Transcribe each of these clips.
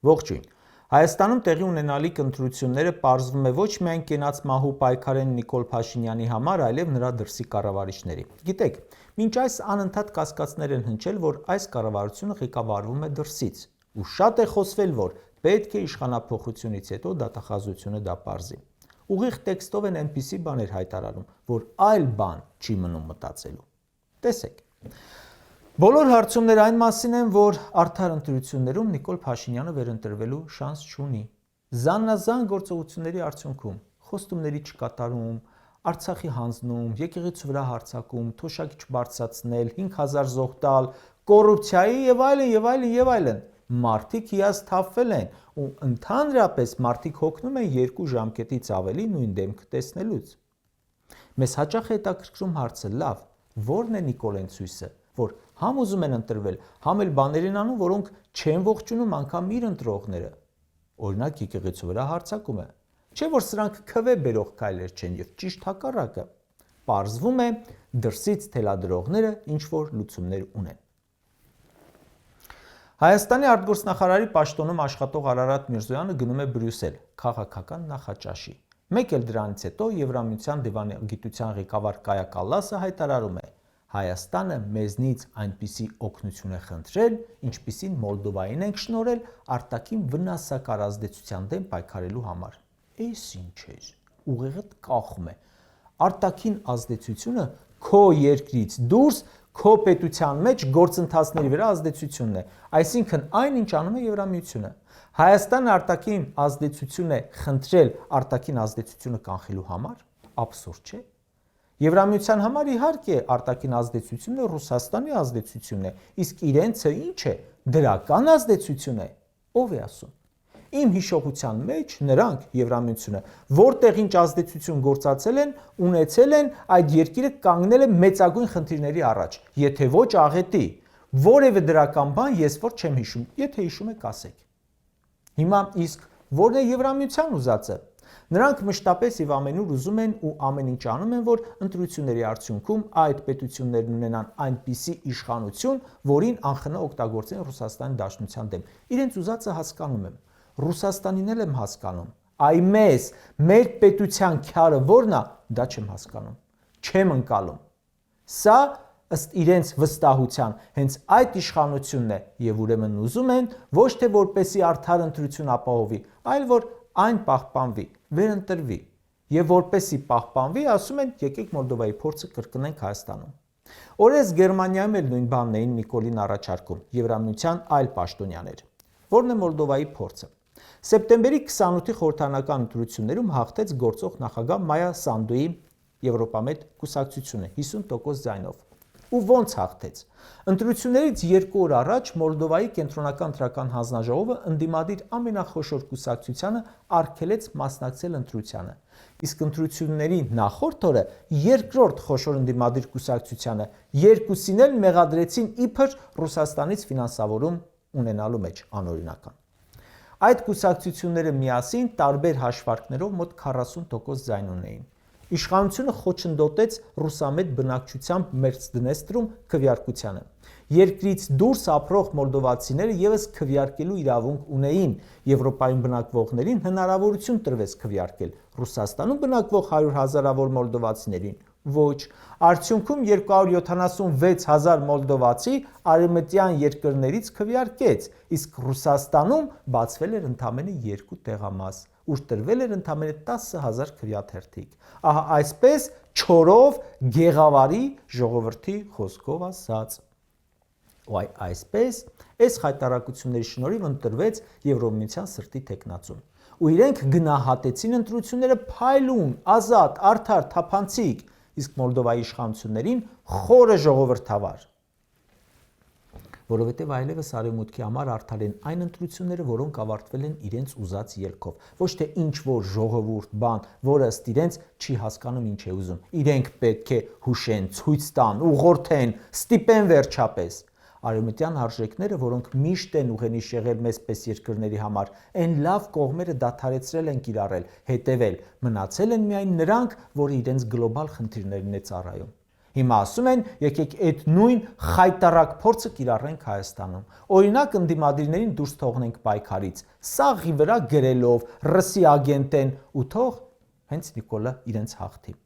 Ողջույն։ Հայաստանում տեղի ունենալիք ընտրությունները պարզվում է ոչ միայն կենաց մահու պայքարեն Նիկոլ Փաշինյանի համար, այլև նրա դրսի կառավարիչների։ Գիտեք, մինչ այս անընդհատ կասկածներ են հնչել, որ այս կառավարությունը ղեկավարվում է դրսից, ու շատ է խոսվել, որ պետք է իշխանափոխությունից հետո դատախազությունը դա պարզի։ Ուղիղ տեքստով են այնպիսի բաներ հայտարարում, որ այլ բան չի մնում մտածելու։ Տեսեք։ Բոլոր հարցումները այն մասին են, որ արդար ընտրություններում Նիկոլ Փաշինյանը վերընտրվելու շանս չունի։ Զաննազան գործողությունների արդյունքում խոստումների չկատարում, Արցախի հանձնում, եկեղեցու վրա հարձակում, թոշակի չբարձրացնել, 5000 զոհ տալ, կոռուպցիայի եւ այլն, մարդիկ հիասթափվել են ու ընդհանրապես մարդիկ հոգնում են 2 ժամկետից ավելի նույն դեմքը տեսնելուց։ Մեզ հաճախ է հետաքրքրում հարցը, լավ, ո՞րն է Նիկոլեն ցույցը, որ համ ուզում են ընտրվել, համ էլ բաներ են անում, որոնք չեն ողջունում անգամ իր ընտրողները։ Օրինակ եկեղեցու վրա հարձակումը։ Չէ՞ որ սրանք քվե բերող քայլեր չեն եւ ճիշտ հակառակը։ Պարզվում է, դրսից թելադրողները ինչ որ լուծումներ ունեն։ Հայաստանի արտգործնախարարի պաշտոնում աշխատող Արարատ Միրզոյանը գնում է Բրյուսել քաղաքական նախաճաշի։ Մեկ էլ դրանից հետո Եվրամիության դիվանագիտության ղեկավար Կայա Կալլասը հայտարարում է. Հայաստանը մեզնից այնպիսի օգնություն է խնդրել, ինչպիսին Մոլդովային ենք շնորհել արտաքին վնասակար ազդեցության դեմ պայքարելու համար։ Էս ինչ էր, ուղեղդ կախում է։ Արտաքին ազդեցությունը քո երկրից դուրս քո պետության մեջ գործընթացների վրա ազդեցությունն է, այսինքն այն ինչ անում է Եվրամիությունը։ Հայաստանը արտաքին ազդեցություն է խնդրել արտաքին ազդեցությունը կանխելու համար, աբսուրդ չէ։ Եվրամիության համար իհարկե արտաքին ազդեցությունը Ռուսաստանի ազդեցությունն է, իսկ իրենցը ինչ է, դրական ազդեցություն է, ով է ասում։ Իմ հիշողության մեջ նրանք Եվրամիությունը որտեղ ինչ ազդեցություն գործածել են, ունեցել են, այդ երկիրը կանգնել է մեծագույն խնդիրների առաջ, եթե ոչ աղետի, որևէ դրական բան ես որ չեմ հիշում, եթե հիշում եք ասեք։ Հիմա իսկ ո՞րն է Եվրամիության ուզածը։ Նրանք մշտապես եւ ամենուր ուզում են ու ամեն ինչ անում են, որ ընտրությունների արդյունքում այդ պետություններն ունենան այնպիսի իշխանություն, որին անխնա օգտագործեն Ռուսաստանի Դաշնության դեմ։ Իրենց ուզածը հասկանում եմ, Ռուսաստանին էլ եմ հասկանում, այ մեզ, մեր պետության քյարը ո՞րն է, դա չեմ հասկանում, չեմ ընկալում։ Սա ըստ իրենց վստահության հենց այդ իշխանությունն է եւ ուրեմն ուզում են ոչ թե որպեսի արդար ընտրություն ապահովի, այլ որ այն պահպանվի, վերընտրվի եւ որպեսի պահպանվի, ասում են եկեք Մոլդովայի փորձը կրկնենք Հայաստանում։ Օրես Գերմանիայում էլ նույն բանն էին Նիկոլին առաջարկում Եվրամիության այլ պաշտոնյաներ։ Որն է Մոլդովայի փորձը։ Սեպտեմբերի 28-ի խորհրդարանական ընտրություններում հաղթեց գործող նախագահ Մայա Սանդուի Եվրոպամետ կուսակցությունը 50% ձայնով։ Ու ոնց հաղթեց։ Ընտրություններից 2 օր առաջ Մոլդովայի կենտրոնական ընտրական հանձնաժողովը ընդդիմադիր ամենախոշոր կուսակցությանը արգելեց մասնակցել ընտրությանը։ Իսկ ընտրությունների նախորդ օրը երկրորդ խոշոր ընդդիմադիր կուսակցությանը երկուսին էլ մեղադրեցին իբր Ռուսաստանից ֆինանսավորում ունենալու մեջ անօրինական։ Այդ կուսակցությունները միասին տարբեր հաշվարկներով մոտ 40% ձայն ունեին։ Իշխանությունը խոչընդոտեց ռուսամետ բնակչությամբ Մերձդնեստրում քվեարկությանը։ Երկրից դուրս ապրող մոլդովացիները եւս քվեարկելու իրավունք ունեին, Եվրոպայում բնակվողներին հնարավորություն տրվեց քվեարկել, Ռուսաստանում բնակվող 100,000-ավոր մոլդովացիներին ոչ։ Արդյունքում 276,000 մոլդովացի արևմտյան երկրներից քվեարկեց, իսկ Ռուսաստանում բացվել էր ընդամենը 2 տեղամաս, ուր տրվել էր ընդամենը 10,000 քվեաթերթիկ։ Ահա այսպես չորով գեղավարի ժողովրդի խոսքով ասած։ Ու այսպես այս հայտարարությունների շնորհիվ ընտրվեց Եվրոմիության սրտի թեկնածուն։ Ու իրենք գնահատեցին ընտրությունները փայլուն, ազատ, արդար, թափանցիկ, իսկ Մոլդովայի իշխանություններին խորը ժողովրդավար։ Որովհետև այլևս արևմուտքի համար արդար են այն ընտրությունները, որոնք ավարտվել են իրենց ուզած ելքով, ոչ թե ինչ որ ժողովուրդ բան, որը ըստ իրենց չի հասկանում ինչ է ուզում։ Իրենք պետք է հուշեն, ցույց տան, ուղղորդեն, ստիպեն վերջապես։ Արևմտյան արժեքները, որոնք միշտ են ուղենիշ եղել մեզպես երկրների համար, այն լավ կողմերը դադարեցրել են կիրառել, հետևել, մնացել են միայն նրանք, որ իրենց գլոբալ խնդիրներին է ծառայում։ Հիմա ասում են, եկեք այդ նույն խայտարակ փորձը կիրառենք Հայաստանում։ Օրինակ ընդդիմադիրներին դուրս թողնենք պայքարից, սաղի վրա գրելով ռսի ագենտ են ու թող հենց Նիկոլը իրենց հաղթի։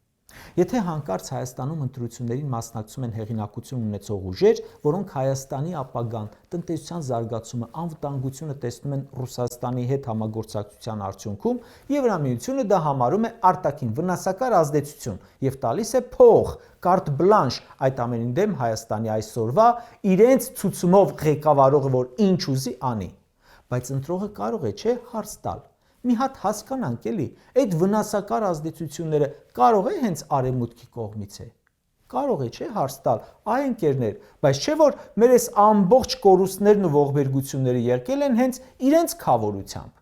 Եթե հանկարծ Հայաստանում ընտրություններին մասնակցում են հեղինակություն ունեցող ուժեր, որոնք Հայաստանի ապագան, տնտեսության զարգացումը, անվտանգությունը տեսնում են Ռուսաստանի հետ համագործակցության արդյունքում, Եվրամիությունը դա համարում է արտաքին վնասակար ազդեցություն եւ տալիս է փող, կարտ բլանշ այդ ամենին դեմ Հայաստանի այսօրվա իրենց ցուցումով ղեկավարողը, որ ինչ ուզի անի։ Բայց ընտրողը կարող է, չէ, հարց տալ։ Մի հատ հասկանանք էլի, այդ վնասակար ազդեցությունները կարող է հենց արևմուտքի կողմից է։ Կարող է, չէ, հարց տալ, այ ընկերներ, բայց չէ որ մեր այս ամբողջ կորուստներն ու ողբերգությունները եղել են հենց իրենց քավորությամբ։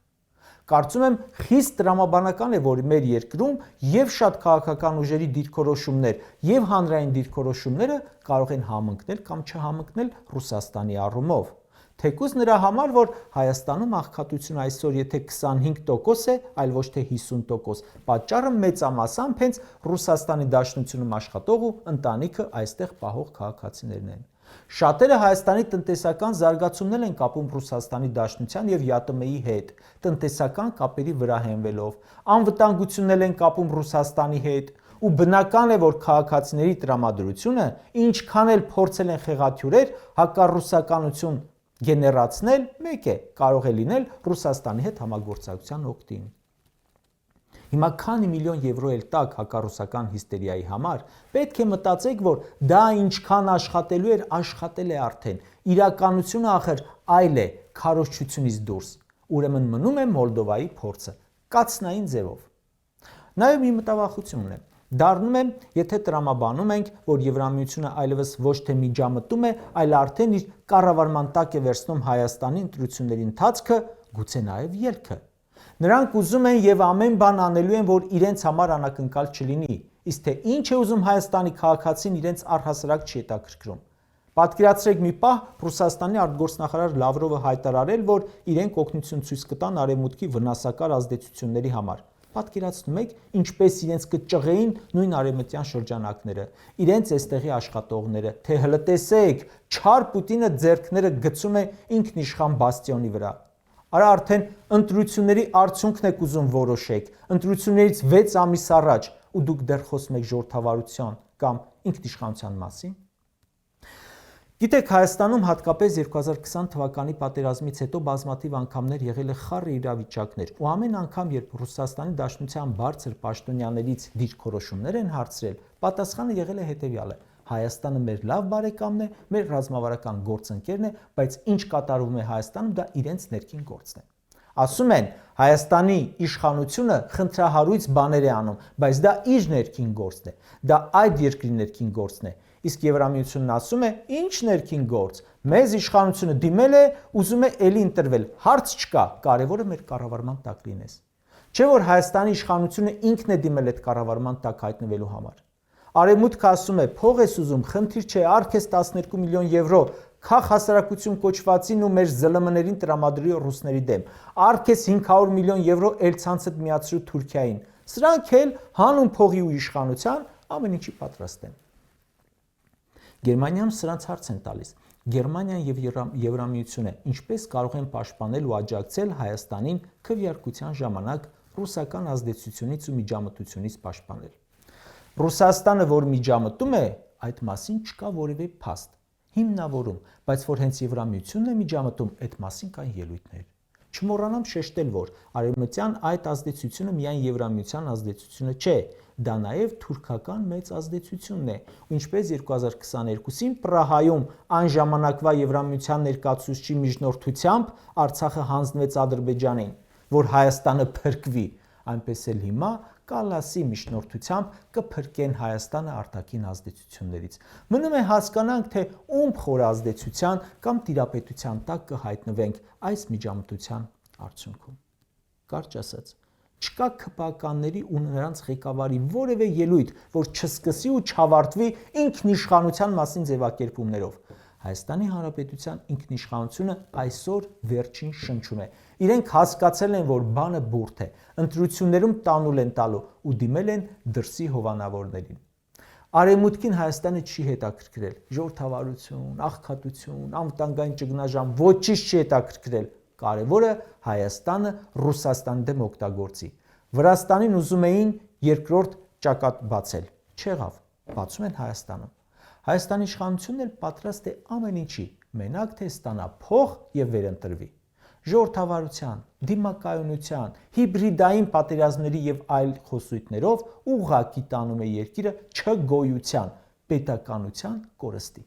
Կարծում եմ խիստ տրամաբանական է, որ մեր երկրում եւ շատ քաղաքական ուժերի դիրքորոշումներ եւ հանրային դիրքորոշումները կարող են համընկնել կամ չհամընկնել Ռուսաստանի առումով։ Թեկուզ նրա համար, որ Հայաստանում աղքատությունը այսօր եթե 25% է, այլ ոչ թե 50%, պատճառը մեծամասամբ հենց Ռուսաստանի Դաշնությունում աշխատող ու ընտանիքը այստեղ պահող քաղաքացիներն են։ Շատերը Հայաստանի տնտեսական զարգացումն են կապում Ռուսաստանի Դաշնության եւ ՅԱՏՄ-ի հետ, տնտեսական կապերի վրա հենվելով, անվտանգությունն են կապում Ռուսաստանի հետ, ու բնական է, որ քաղաքացիների տրամադրությունը, ինչքան էլ փորձել են խեղաթյուրեր հակառուսականություն գեներացնել, մեկ է, կարող է լինել Ռուսաստանի հետ համագործակցության օգտին։ Հիմա քանի միլիոն եվրո էլ տակ հակառուսական հիստերիայի համար, պետք է մտածեք, որ դա ինչքան աշխատելու էր, աշխատել է արդեն։ Իրականությունը ախր այլ է, քարոզչությունից դուրս։ Ուրեմն մնում է Մոլդովայի փորձը, կացնային ձևով։ Նաև մի մտավախություն ունեմ։ Դառնում է, եթե տրամաբանում ենք, որ Եվրամիությունը այլևս ոչ թե միջամտում է, այլ արդեն իր կառավարման տակ է վերցնում Հայաստանի ընտրությունների ընթացքը, գուցե նաև ելքը։ Նրանք ուզում են եւ ամեն բան անելու են, որ իրենց համար անակնկալ չլինի, իսկ թե ինչ է ուզում Հայաստանի քաղաքացին իրենց առհասարակ չի հետաքրքրում։ Պատկերացրեք մի պահ Ռուսաստանի արտգործնախարար Լավրովը հայտարարել, որ իրենք օգնություն ցույց կտան արևմուտքի վնասակար ազդեցությունների համար։ Պատկերացնում եք, ինչպես իրենց կճղեին նույն արևմտյան շրջանակները, իրենց այստեղի աշխատողները, թե հլը տեսեք, չար Պուտինը ձեռքները գցում է ինքնիշխան բաստիոնի վրա։ Արա արդեն ընտրությունների արդյունքն եք ուզում որոշեք, ընտրություններից 6 ամիս առաջ, ու դուք դեռ խոսում եք ժողովրդավարության կամ ինքնիշխանության մասին։ Գիտեք, Հայաստանում հատկապես 2020 թվականի պատերազմից հետո բազմաթիվ անգամներ եղել է խառը իրավիճակներ, ու ամեն անգամ, երբ Ռուսաստանի Դաշնության բարձր պաշտոնյաներից դիրքորոշումներ են հարցրել, պատասխանը եղել է հետևյալը. Հայաստանը մեր լավ բարեկամն է, մեր ռազմավարական գործընկերն է, բայց ինչ կատարվում է Հայաստանում, դա իրենց ներքին գործն է։ Ասում են, Հայաստանի իշխանությունը խնդրահարույց բաներ է անում, բայց դա իր ներքին գործն է, դա այդ երկրի ներքին գործն է։ Իսկ Եվրամիությունն ասում է, ինչ ներքին գործ, մեզ իշխանությունը դիմել է, ուզում է էլի ընտրվել, հարց չկա, կարևորը մեր կառավարման տակ լինես։ Չէ՞ որ Հայաստանի իշխանությունը ինքն է դիմել այդ կառավարման տակ հայտնվելու համար։ Արևմուտքը ասում է, փող ես ուզում, խնդիր չէ, արք ես 12 միլիոն եվրո, քաղ հասարակություն կոչվածին ու մեր ԶԼՄ-ներին տրամադրի ռուսների դեմ, արք ես 500 միլիոն եվրո Էլցանցդ միացրու Թուրքիային։ Սրանք էլ հանուն փողի ու իշխանության ամեն ինչի պատրաստ են։ Գերմանիայում սրանց հարց են տալիս. Գերմանիան եւ Եվրամիությունը ինչպես կարող են պաշտպանել ու աջակցել Հայաստանին քվեարկության ժամանակ ռուսական ազդեցությունից ու միջամտությունից պաշտպանել։ Ռուսաստանը, որ միջամտում է, այդ մասին չկա որևէ փաստ, հիմնավորում, բայց որ հենց Եվրամիությունն է միջամտում, այդ մասին կան ելույթներ։ Չմոռանամ շեշտել, որ արևմտյան այդ ազդեցությունը միայն Եվրամիության ազդեցությունը չէ, դա նաև թուրքական մեծ ազդեցությունն է, ու ինչպես 2022-ին Պրահայում այն ժամանակվա Եվրամիության ներկայացուցիչի միջնորդությամբ Արցախը հանձնվեց Ադրբեջանին, որ Հայաստանը փրկվի, այնպես էլ հիմա Կալասի միջնորդությամբ կփրկեն Հայաստանը արտաքին ազդեցություններից։ Մնում է հասկանանք, թե ում խորազդեցության կամ տիրապետության տակ կհայտնվենք այս միջամտության արդյունքում։ Կարճ ասած, չկա ՔՊԱ-կանների ու նրանց ղեկավարի որևէ ելույթ, որ չսկսի ու չավարտվի ինքնիշխանության մասին ձևակերպումներով։ Հայաստանի Հանրապետության ինքնիշխանությունը այսօր վերջին շնչում է։ Իրենք հասկացել են, որ բանը բուրդ է, ընտրություններում տանուլ են տալու ու դիմել են դրսի հովանավորներին։ Արևմուտքին Հայաստանը չի հետաքրքրել ժողովրդավարություն, աղքատություն, անվտանգային ճգնաժամ, ոչինչ չի հետաքրքրել։ Կարևորը Հայաստանը Ռուսաստանի դեմ օգտագործի։ Վրաստանին ուզում էին երկրորդ ճակատ բացել։ Չեղավ, բացում են Հայաստանում։ Հայաստանի իշխանությունն էլ պատրաստ է ամեն ինչի, մենակ թե ստանա փող եւ վերընտրվի։ Ժողովրդավարության, դիմակայունության, հիբրիդային պատերազմների եւ այլ խոսույթներով ուղղակի տանում է երկիրը չգոյության, պետականության կորստի։